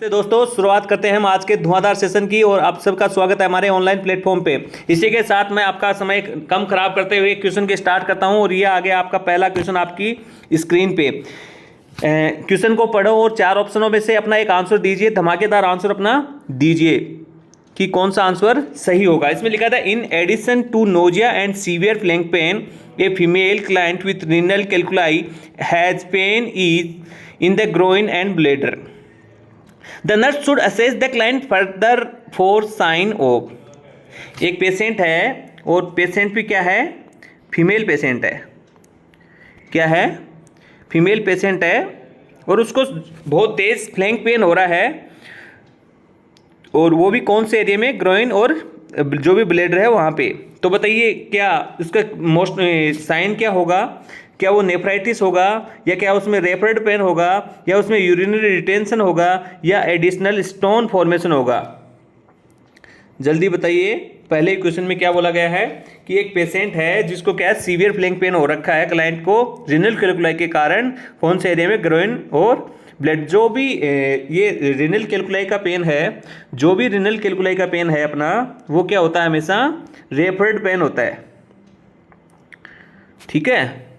तो दोस्तों शुरुआत करते हैं हम आज के धुआंधार सेशन की और आप सबका स्वागत है हमारे ऑनलाइन प्लेटफॉर्म पे। इसी के साथ मैं आपका समय कम खराब करते हुए क्वेश्चन के स्टार्ट करता हूं और ये आ गया आपका पहला क्वेश्चन आपकी स्क्रीन पे। क्वेश्चन को पढ़ो और चार ऑप्शनों में से अपना एक आंसर दीजिए, धमाकेदार आंसर अपना दीजिए कि कौन सा आंसर सही होगा। इसमें लिखा था in addition to nausea and severe flank pain a female client with renal calculi has pain is in the groin and bladder. The nurse should assess the client further for sign of. एक patient है और patient भी क्या है, female patient है। क्या है, female patient है और उसको बहुत तेज फ्लैंक पेन हो रहा है और वो भी कौन से एरिया में, ग्रोइन और जो भी ब्लेडर है वहाँ पे। तो बताइए क्या उसका मोस्ट साइन क्या होगा, क्या वो नेफ्राइटिस होगा या क्या उसमें रेफर्ड पेन होगा या उसमें यूरिनरी रिटेंशन होगा या एडिशनल स्टोन फॉर्मेशन होगा। जल्दी बताइए। पहले क्वेश्चन में क्या बोला गया है कि एक पेशेंट है जिसको क्या है, सीवियर फ्लैंक पेन हो रखा है क्लाइंट को रीनल कैलकुलाई के कारण। कौन से एरिया में, ग्रोइन और ब्लेड। जो भी ये रीनल कैलकुलाई का पेन है, जो भी रीनल कैलकुलाई का पेन है अपना, वो क्या होता है, हमेशा रेफर्ड पेन होता है। ठीक है,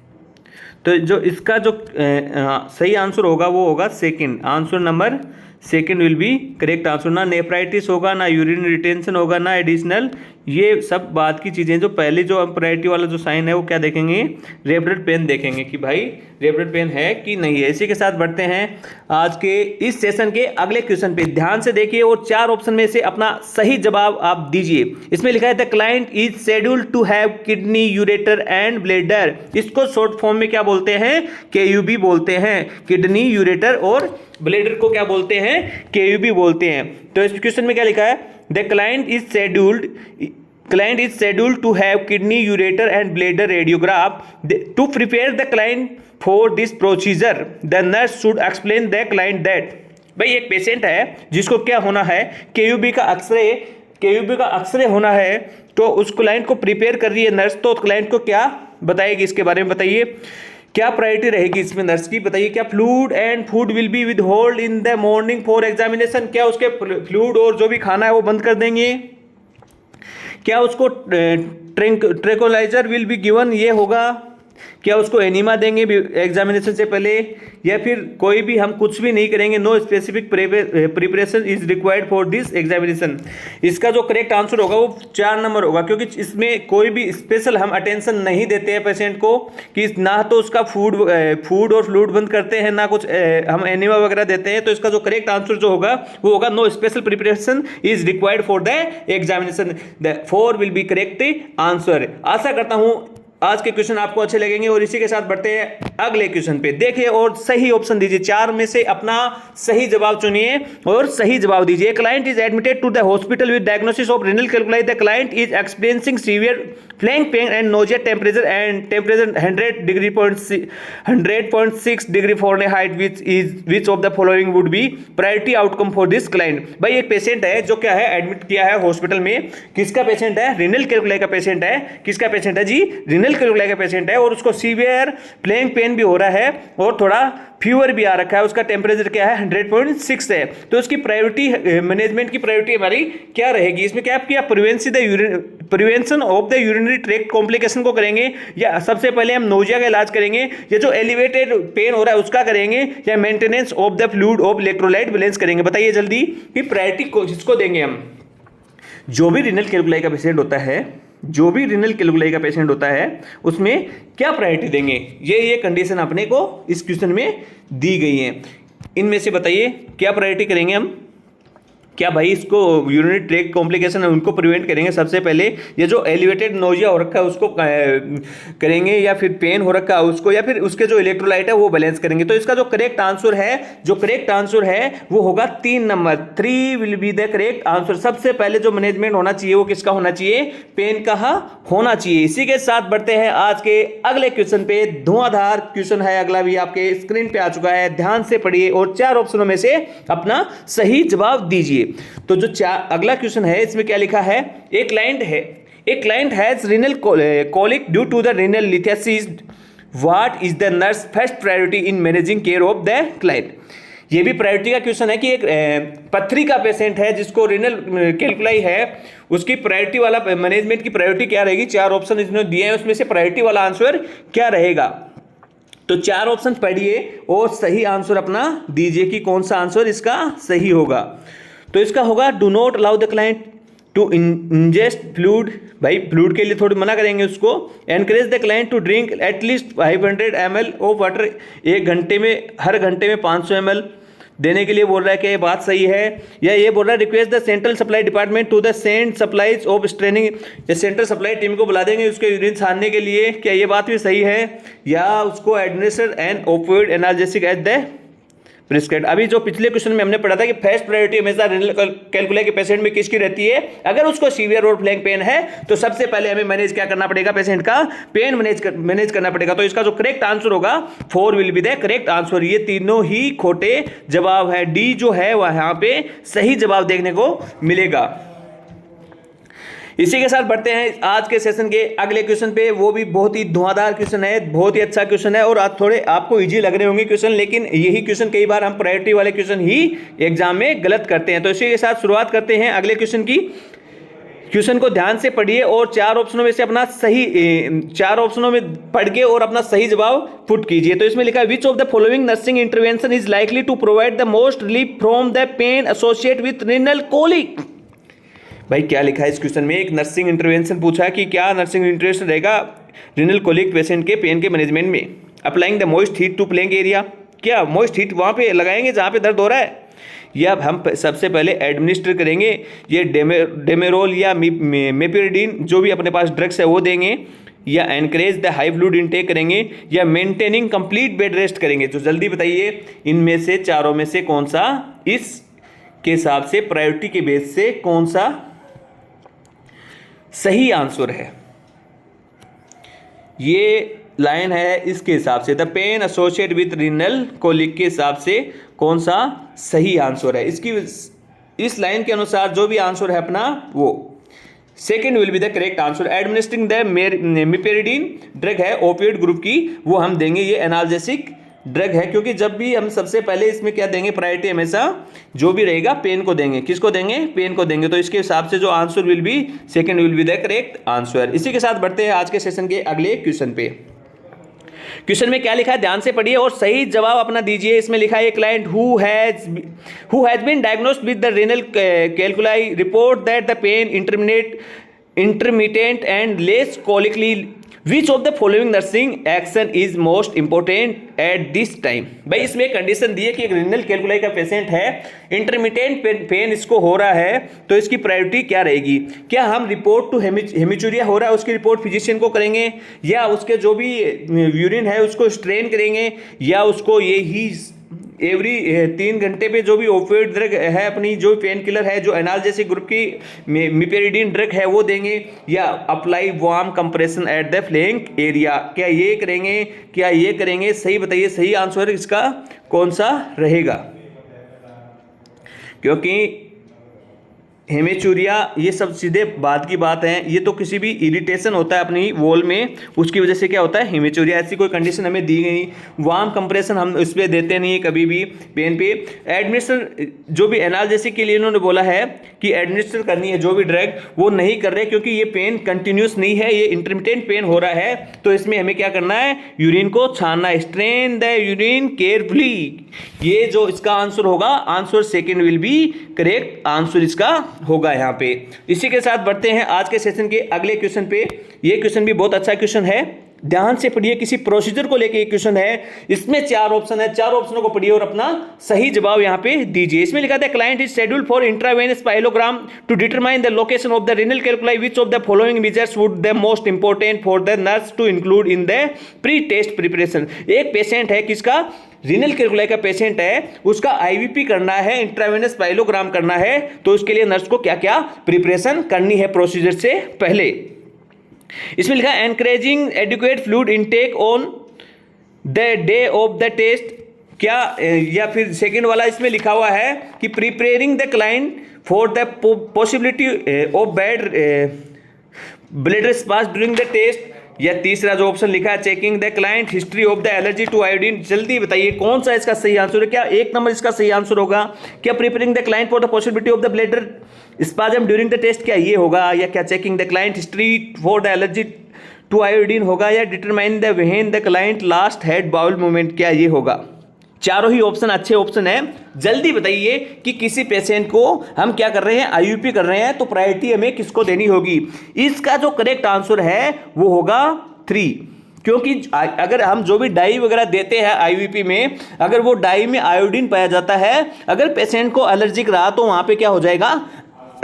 तो जो इसका जो सही आंसर होगा वो होगा second. Answer number second will be correct answer. ना नेफ्राइटिस होगा, ना यूरिन रिटेंशन होगा, ना एडिशनल, ये सब बात की चीज़ें। जो पहले जो प्रायोरिटी वाला जो साइन है वो क्या देखेंगे, रेफर्ड पेन देखेंगे कि भाई रेफर्ड पेन है कि नहीं है। इसी के साथ बढ़ते हैं आज के इस सेशन के अगले क्वेश्चन पे। ध्यान से देखिए और चार ऑप्शन में से अपना सही जवाब आप दीजिए। इसमें लिखा है the client is scheduled to have kidney, ureter and bladder. इसको शॉर्ट फॉर्म में क्या बोलते हैं, केयूबी बोलते हैं। किडनी, यूरेटर और ब्लेडर को क्या बोलते हैं, केयूबी बोलते हैं। तो इस क्वेश्चन में क्या लिखा है, the client is scheduled to have kidney, ureter and bladder radiograph. To prepare the client for this procedure the nurse should explain the client that. भाई एक पेशेंट है जिसको क्या होना है, केयूबी का एक्सरे होना है, तो उस क्लाइंट को प्रिपेयर कर रही है नर्स। तो क्लाइंट को क्या बताएगी, इसके बारे में बताइए क्या प्रायोरिटी रहेगी इसमें नर्स की। बताइए क्या fluid and food will be with hold in the morning for examination. क्या उसके फ्लूड और जो भी खाना है वो बंद कर देंगे। क्या उसको ट्रैंक्विलाइजर विल बी गिवन, ये होगा। क्या उसको एनीमा देंगे एग्जामिनेशन से पहले, या फिर कोई भी हम कुछ भी नहीं करेंगे। No specific preparation is required for this examination. इसका जो करेक्ट आंसर होगा वो 4 नंबर होगा, क्योंकि इसमें कोई भी स्पेशल हम अटेंशन नहीं देते हैं पेशेंट को, कि ना तो उसका फूड और फ्लूइड बंद करते हैं, ना कुछ हम एनीमा वगैरह देते हैं। तो इसका जो करेक्ट आंसर जो होगा वो होगा no special preparation is required for the examination. The 4 will be correct answer. आशा करता हूं आज के क्वेश्चन आपको अच्छे लगेंगे और इसी के साथ बढ़ते हैं अगले क्वेश्चन पे। देखिए और सही ऑप्शन दीजिए, 4 में से अपना सही जवाब चुनिए और सही जवाब दीजिए। Client is admitted to the hospital with diagnosis of renal calculi. The client is experiencing severe flank pain and nausea. Temperature 100.6 degree Fahrenheit which of the following would be priority outcome for this client. भाई एक patient है जो क्या है, admit किया है hospital में। किसका पेशेंट है, रीनल कैलकुलाई का पेशेंट है। किसका पेशेंट है जी, रीनल कैलकुलाई का पेशेंट है। और उसको सीवियर फ्लैंक पेन भी हो रहा है और थोड़ा फीवर भी आ रखा है। उसका टेम्परेचर क्या है, 100.6 है। तो उसकी प्रायोरिटी, मैनेजमेंट की प्रायोरिटी हमारी क्या रहेगी, इसमें क्या किया, prevention of the urinary tract complication को करेंगे, या सबसे पहले हम नोजिया का इलाज करेंगे, या जो एलिवेटेड पेन हो रहा है उसका करेंगे, या maintenance of the fluid of electrolyte balance करेंगे। बताइए जल्दी कि प्रायोरिटी को किसको देंगे हम। जो भी रीनल कैलकुलाई का पेशेंट होता है, उसमें क्या प्रायोरिटी देंगे, ये कंडीशन अपने को इस क्वेश्चन में दी गई है। इनमें से बताइए क्या प्रायोरिटी करेंगे हम। क्या भाई इसको यूरिनरी ट्रैक्ट कॉम्प्लिकेशन है उनको प्रिवेंट करेंगे सबसे पहले, ये जो एलिवेटेड नोजिया हो रखा है उसको करेंगे, या फिर पेन हो रखा है उसको, या फिर उसके जो इलेक्ट्रोलाइट है वो बैलेंस करेंगे। तो इसका जो करेक्ट आंसर है वो होगा 3 number. 3 will be the correct answer. सबसे पहले जो मैनेजमेंट होना चाहिए वो किसका होना चाहिए, पेन का होना चाहिए। इसी के साथ बढ़ते हैं आज के अगले क्वेश्चन पे। धुआंधार क्वेश्चन है अगला, भी आपके स्क्रीन पे आ चुका है। ध्यान से पढ़िए और 4 ऑप्शनों में से अपना सही जवाब दीजिए। तो जो अगला क्वेश्चन है इसमें क्या लिखा है, एक client has renal colic due to the renal lithiasis. What is the nurse first priority in managing care of the client. ये भी प्रायोरिटी का क्वेश्चन है कि एक पथरी का पेशेंट है जिसको रीनल कैलकुलाई है, उसकी प्रायोरिटी वाला मैनेजमेंट की प्रायोरिटी क्या रहेगी। 4 ऑप्शन इसने दिए हैं, उसमें से प्रायोरिटी वाला आंसर क्या रहेगा। तो 4 ऑप्शन पढ़िए और सही आंसर अपना दीजिए कि कौन सा आंसर इसका सही होगा। तो इसका होगा do not allow the client to ingest fluid, भाई फ्लूइड के लिए थोड़ी मना करेंगे उसको। Encourage the client to drink at least 500 ml of water, एक घंटे में, हर घंटे में 500 ml देने के लिए बोल रहा है कि ये बात सही है। या ये बोल रहा है request the central supply department to the send supplies of straining, ये सेंट्रल सप्लाई टीम को बुला देंगे उसके यूरिन छानने के लिए, क्या ये बात भी सही है। या उसको administer and opioid analgesic at the prescribed. अभी जो पिछले क्वेश्चन में हमने पढ़ा था कि फर्स्ट प्रायोरिटी हमेशा रीनल कैलकुलाई के पेशेंट में किसकी रहती है, अगर उसको सीवियर और फ्लैंक पेन है तो सबसे पहले हमें मैनेज क्या करना पड़ेगा, पेशेंट का पेन मैनेज करना पड़ेगा। तो इसका जो करेक्ट आंसर होगा 4 will be the correct answer. ये तीनों ही खोटे जवाब है, डी जो है वह यहाँ पे सही जवाब देखने को मिलेगा। इसी के साथ बढ़ते हैं आज के सेशन के अगले क्वेश्चन पे। वो भी बहुत ही धुआंधार क्वेश्चन है, बहुत ही अच्छा क्वेश्चन है और आज थोड़े आपको इजी लग रहे होंगे क्वेश्चन, लेकिन यही क्वेश्चन कई बार हम प्रायोरिटी वाले क्वेश्चन ही एग्जाम में गलत करते हैं। तो इसी के साथ शुरुआत करते हैं अगले क्वेश्चन की। क्वेश्चन को ध्यान से पढ़िए और 4 ऑप्शनों में से अपना सही 4 ऑप्शनों में पढ़ के और अपना सही जवाब पुट कीजिए। तो इसमें लिखा है which of the following nursing intervention is likely to provide the most relief from the pain associate with renal colic. भाई क्या लिखा है इस क्वेश्चन में, एक नर्सिंग इंटरवेंशन पूछा है कि क्या नर्सिंग इंटरवेंशन रहेगा रीनल कोलिक पेशेंट के पेन के मैनेजमेंट में। Applying the moist heat to playing area, क्या मोइस्ट हीट वहाँ पे लगाएंगे जहाँ पे दर्द हो रहा है, या हम सबसे पहले एडमिनिस्टर करेंगे ये डेमेरोल या मेपिरिडीन जो भी अपने पास ड्रग्स है वो देंगे, या encourage the high fluid intake करेंगे, या मेंटेनिंग कंप्लीट बेड रेस्ट करेंगे। तो जल्दी बताइए इनमें से चारों में से कौन सा इस के हिसाब से प्रायोरिटी के बेस से कौन सा सही आंसर है। ये लाइन है इसके हिसाब से the pain associate with renal colic के हिसाब से कौन सा सही आंसर है। इसकी इस लाइन के अनुसार जो भी आंसर है अपना वो second will be the correct answer. Administering the meperidine drug है ओपियोइड ग्रुप की, वो हम देंगे ये एनाल्जेसिक ड्रग है, क्योंकि जब भी हम सबसे पहले इसमें क्या देंगे प्रायोरिटी हमेशा जो भी रहेगा पेन को देंगे। किसको देंगे, पेन को देंगे। तो इसके हिसाब से जो answer will be second will be the correct answer. इसी के साथ बढ़ते हैं आज के सेशन के अगले क्वेश्चन पे। क्वेश्चन में क्या लिखा है ध्यान से पढ़िए और सही जवाब अपना दीजिए। इसमें लिखा है client who has been diagnosed with the renal calculi report that the pain intermittent and less colicky, which of the following nursing action is most important at this time. भाई इसमें एक कंडीशन दी है कि एक रीनल कैलकुलाई का patient है, intermittent pain इसको हो रहा है, तो इसकी प्रायोरिटी क्या रहेगी। क्या हम रिपोर्ट टू हेमिचूरिया हो रहा है उसकी रिपोर्ट फिजिशियन को करेंगे, या उसके जो भी यूरिन है उसको स्ट्रेन करेंगे, या उसको ये ही एवरी 3 घंटे पे जो भी ओपियोइड ड्रग है अपनी जो पेन किलर है जो एनाल्जेसिक ग्रुप की मिपेरिडीन ड्रग है वो देंगे, या apply warm compression at the flank area. क्या ये करेंगे, क्या ये करेंगे, सही बताइए सही आंसर इसका कौन सा रहेगा। क्योंकि हेमेचूरिया ये सब सीधे बात की बात है, ये तो किसी भी इरिटेशन होता है अपनी वॉल में उसकी वजह से क्या होता है हेमेचूरिया। ऐसी कोई कंडीशन हमें दी गई, वार्म कंप्रेशन हम इस पर देते नहीं कभी भी पेन पे। एडमिनिस्टर जो भी एनाल्जेसिक के लिए इन्होंने बोला है कि एडमिनिस्टर करनी है जो भी ड्रग वो नहीं कर रहे, क्योंकि ये पेन कंटिन्यूस नहीं है, ये इंटरमिटेंट पेन हो रहा है। तो इसमें हमें क्या करना है, यूरिन को छानना है, स्ट्रेन द यूरिन केयरफुली। ये जो इसका आंसर होगा answer second will be correct answer इसका होगा यहाँ पे। इसी के साथ बढ़ते हैं आज के सेशन के अगले क्वेश्चन पे। ये क्वेश्चन भी बहुत अच्छा क्वेश्चन है, ध्यान से पढ़िए। किसी प्रोसीजर को लेके एक क्वेश्चन है, इसमें 4 ऑप्शन है, 4 ऑप्शनों को पढ़िए और अपना सही जवाब यहाँ पे दीजिए। इसमें लिखा था client is scheduled for intravenous pyelogram to determine the location of the renal calculi, which of the following measures would the most important for the nurse to include in the pre test preparation. एक patient है, किसका, renal calculi का patient है, उसका IVP करना है, intravenous pyelogram करना है, तो उसके लिए नर्स को क्या क्या प्रिपरेशन करनी है प्रोसीजर से पहले। इसमें लिखा है encouraging adequate fluid intake on the day of the test, क्या, या फिर सेकंड वाला इसमें लिखा हुआ है कि preparing the client for the possibility of bad blood spasm during the test, या तीसरा जो ऑप्शन लिखा है checking the client history of the allergy to iodine, जल्दी बताइए कौन सा इसका सही आंसर है। क्या 1 नंबर इसका सही आंसर होगा? क्या preparing the client for the possibility of the bladder spasm during the test, क्या ये होगा? या क्या checking the client history for the allergy to iodine होगा? या determine the when the client last had bowel movement, क्या ये होगा? चारों ही ऑप्शन अच्छे ऑप्शन है। जल्दी बताइए कि किसी पेशेंट को हम क्या कर रहे हैं, आईयूपी कर रहे हैं, तो प्रायोरिटी हमें किसको देनी होगी? इसका जो करेक्ट आंसर है वो होगा 3, क्योंकि अगर हम जो भी डाई वगैरह देते हैं आईयूपी में, अगर वो डाई में आयोडीन पाया जाता है, अगर पेशेंट को एलर्जिक रहा तो वहां पे क्या हो जाएगा,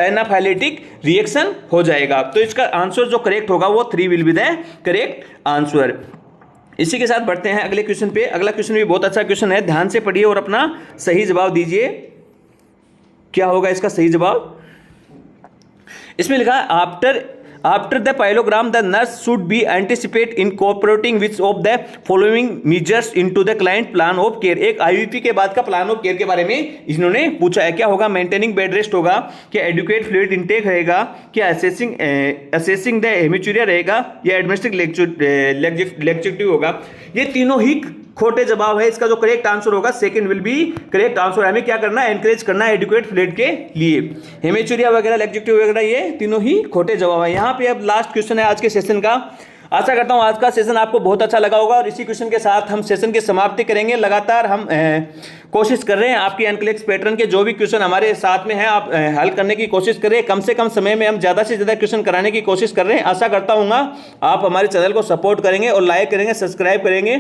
एनाफाइलेटिक रिएक्शन हो जाएगा। तो इसका आंसर जो करेक्ट होगा वो 3 will be the correct answer. इसी के साथ बढ़ते हैं अगले क्वेश्चन पे। अगला क्वेश्चन भी बहुत अच्छा क्वेश्चन है, ध्यान से पढ़िए और अपना सही जवाब दीजिए। क्या होगा इसका सही जवाब? इसमें लिखा है after the pyelogram the nurse should be anticipate incorporating which of the following measures into the client plan of care. एक आईयूपी के बाद का प्लान ऑफ केयर के बारे में इन्होंने पूछा है। क्या होगा? मेंटेनिंग बेड रेस्ट होगा, क्या एडुकेट फ्लूइड इनटेक रहेगा, क्या असेसिंग द हेमिचूरिया रहेगा, या एडमिनिस्ट्रेटिव लेक्चेटिव होगा। ये तीनों ही खोटे जवाब है। इसका जो करेक्ट आंसर होगा second will be correct answer. हमें क्या करना है, एनकरेज करना है एडुकेट फ्लूइड के लिए। हेमेचूरिया वगैरह लेक्चेटिव वगैरह ये तीनों ही खोटे जवाब है। यहाँ पे अब लास्ट क्वेश्चन है आज के सेशन का। आशा करता हूँ आज का सेशन आपको बहुत अच्छा लगा होगा और इसी क्वेश्चन के साथ हम सेशन की समाप्ति करेंगे। लगातार हम कोशिश कर रहे हैं आपकी एनक्लेक्स पैटर्न के जो भी क्वेश्चन हमारे साथ में हैं आप हल करने की कोशिश करें। कम से कम समय में हम ज़्यादा से ज़्यादा क्वेश्चन कराने की कोशिश कर रहे हैं। आशा करता हूँ आप हमारे चैनल को सपोर्ट करेंगे और लाइक करेंगे, सब्सक्राइब करेंगे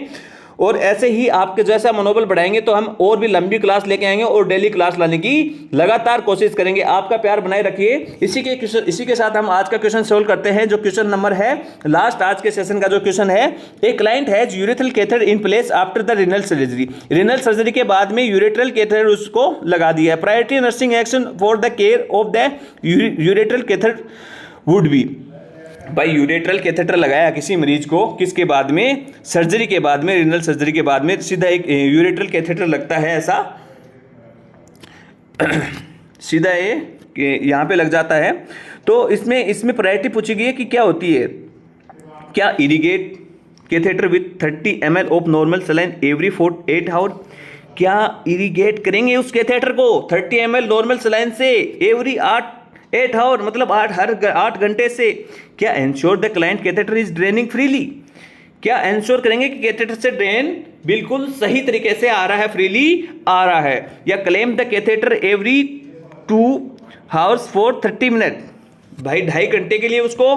और ऐसे ही आपके जैसा मनोबल बढ़ाएंगे तो हम और भी लंबी क्लास लेके आएंगे और डेली क्लास लाने की लगातार कोशिश करेंगे। आपका प्यार बनाए रखिए। इसी के साथ हम आज का क्वेश्चन सोल्व करते हैं। जो क्वेश्चन नंबर है लास्ट आज के सेशन का जो क्वेश्चन है, a client has urethral catheter in place after the renal surgery. Renal surgery के बाद में यूरेथ्रल कैथेटर उसको लगा दिया है। Priority nursing action for the care of the urethral catheter would be. भाई यूरेट्रल कैथेटर लगाया किसी मरीज को किसके बाद में, सर्जरी के बाद में, रीनल सर्जरी के बाद में सीधा एक यूरेट्रल कैथेटर लगता है ऐसा सीधा ये यहाँ पे लग जाता है। तो इसमें प्रायोरिटी पूछी गई है कि क्या होती है, क्या irrigate catheter with 30 ml of normal saline every 8 hour. क्या इरिगेट करेंगे उस कैथेटर को 30 ml नॉर्मल सलाइन से एवरी 8 आवर, मतलब हर 8 घंटे से। क्या ensure the client catheter is draining freely. क्या एंश्योर करेंगे कि कैथेटर से ड्रेन बिल्कुल सही तरीके से आ रहा है, फ्रीली आ रहा है। या claim the catheter every 2 hours for 30 minute. भाई 2.5 घंटे के लिए उसको,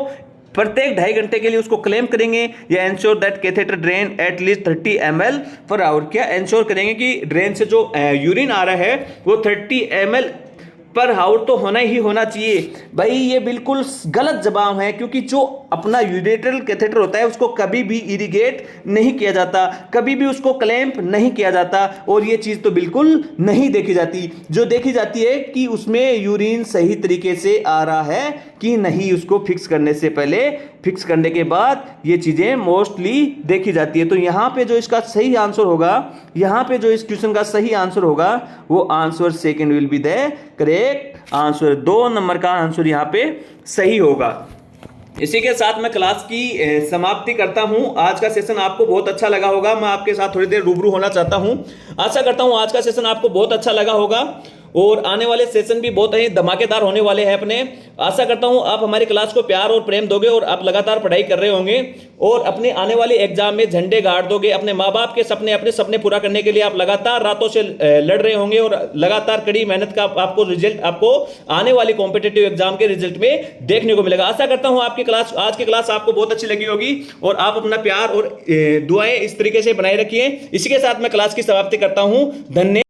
प्रत्येक 2.5 घंटे के लिए उसको क्लेम करेंगे। या ensure that catheter drain at least 30 ml per hour. क्या एंश्योर करेंगे कि ड्रेन से जो यूरिन आ रहा है वो 30 ml पर आवर तो होना ही होना चाहिए। भाई ये बिल्कुल गलत जवाब है, क्योंकि जो अपना यूरेट्रल कैथेटर होता है उसको कभी भी इरिगेट नहीं किया जाता, कभी भी उसको क्लैंप नहीं किया जाता और ये चीज़ तो बिल्कुल नहीं देखी जाती। जो देखी जाती है कि उसमें यूरिन सही तरीके से आ रहा है कि नहीं, उसको फिक्स करने से पहले, फिक्स करने के बाद ये चीज़ें मोस्टली देखी जाती है। तो यहाँ पे जो इसका सही आंसर होगा, यहाँ पे जो इस क्वेश्चन का सही आंसर होगा वो answer second will be the correct answer. 2 number का आंसर यहाँ पे सही होगा। इसी के साथ मैं क्लास की समाप्ति करता हूं। आज का सेशन आपको बहुत अच्छा लगा होगा। मैं आपके साथ थोड़ी देर रूबरू होना चाहता हूं। आशा करता हूं आज का सेशन आपको बहुत अच्छा लगा होगा और आने वाले सेशन भी बहुत ही धमाकेदार होने वाले हैं अपने। आशा करता हूं आप हमारी क्लास को प्यार और प्रेम दोगे और आप लगातार पढ़ाई कर रहे होंगे और अपने आने वाले एग्जाम में झंडे गाड़ दोगे। अपने माँ बाप के सपने, अपने सपने पूरा करने के लिए आप लगातार रातों से लड़ रहे होंगे और लगातार कड़ी मेहनत का आपको रिजल्ट, आपको आने वाली कॉम्पिटिटिव एग्जाम के रिजल्ट में देखने को मिलेगा। आशा करता हूं आपकी क्लास, आज की क्लास आपको बहुत अच्छी लगी होगी और आप अपना प्यार और दुआएं इस तरीके से बनाए रखिए। इसी के साथ मैं क्लास की समाप्ति करता हूं। धन्यवाद।